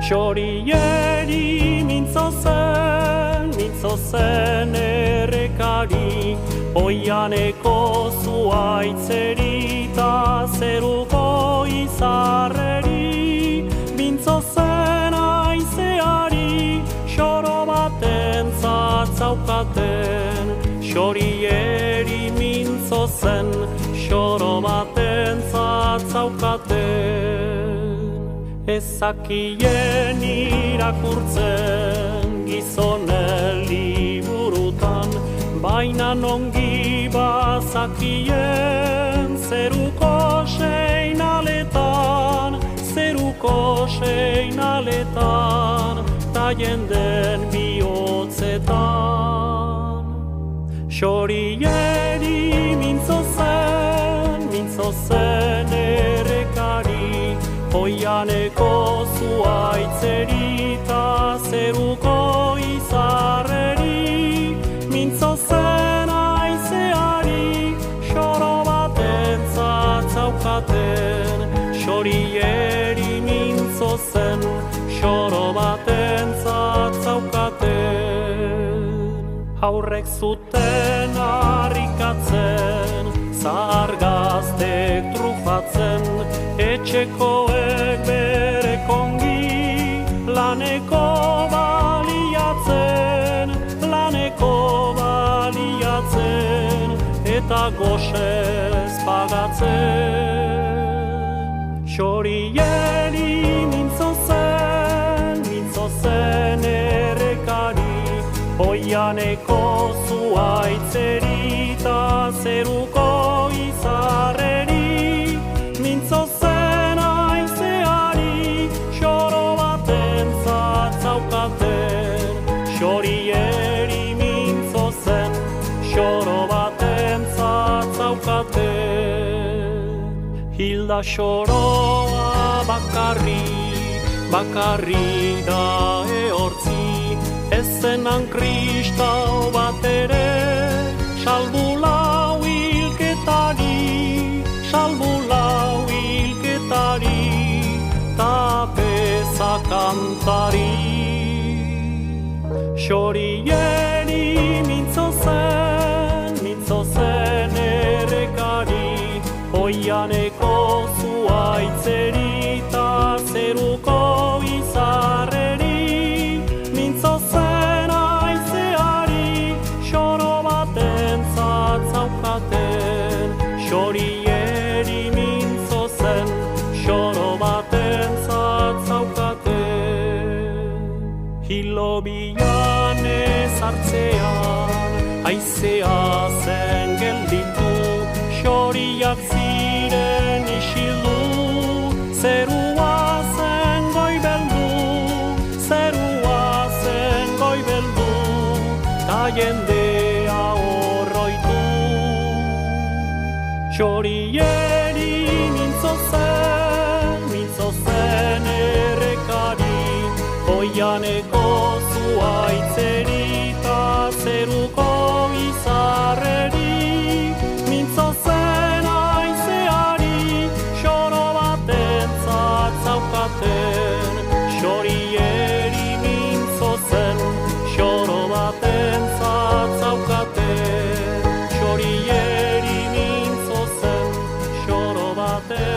Xorieri mintzo zen errekari, oianeko zuaitzeri ta zeruko izarreri, mintzo zen aizeari, xoro baten zatzaukaten. Xorieri mintzo zen, xoro baten zatzaukaten. Ezakien irakurtzen gizonen liburutan, baina ongi bazakien zeruko seinaletan, ta jenden bihotzetan. Xorieri mintzo zen errekari, oianeko zuaitzeri ta zeruko izarreri, mintzo zen aizeari, xoro baten zatzaukaten. Xorieri mintzo zen, xoro baten zatzaukaten. Haurrek zuten harrikatzen, zahar gaztek trufatzen, etxekoek bere kongi laneko baliatzen, eta goxez pagatzen. Xorieri mintzo zen errekari, oianeko zuaitzeri ta zeruko izarreri, mintzo zen aizeari, xoro baten zatzaukaten. Xorieri mintzo zen, xoro baten zatzaukaten. Hilda xoroa bakarri da ehortzi, ez zenan kristau bat ere, salbu lau hilketari, ta peza kantari. Xorieri mintzo zen errekari, oianeko zuaitzeri ta zeruko izarreri, mintzo zen aizeari, xoro baten zatzaukaten. Xorieri mintzo zen, xoro baten zatzaukaten. Hilobian ezartzean, aizea zen gelditu, xoriak ziren isildu, zerua zen goibeldu, ta jendea horroitu. Xorieri mintzo zen errekari, oianeko zuaitzeri ta zeruko izarreri, mintzo zen aizeari, xoro baten zatzaukaten. Xorieri mintzo zen, xoro baten zatzaukaten. Xorieri mintzo zen, xoro baten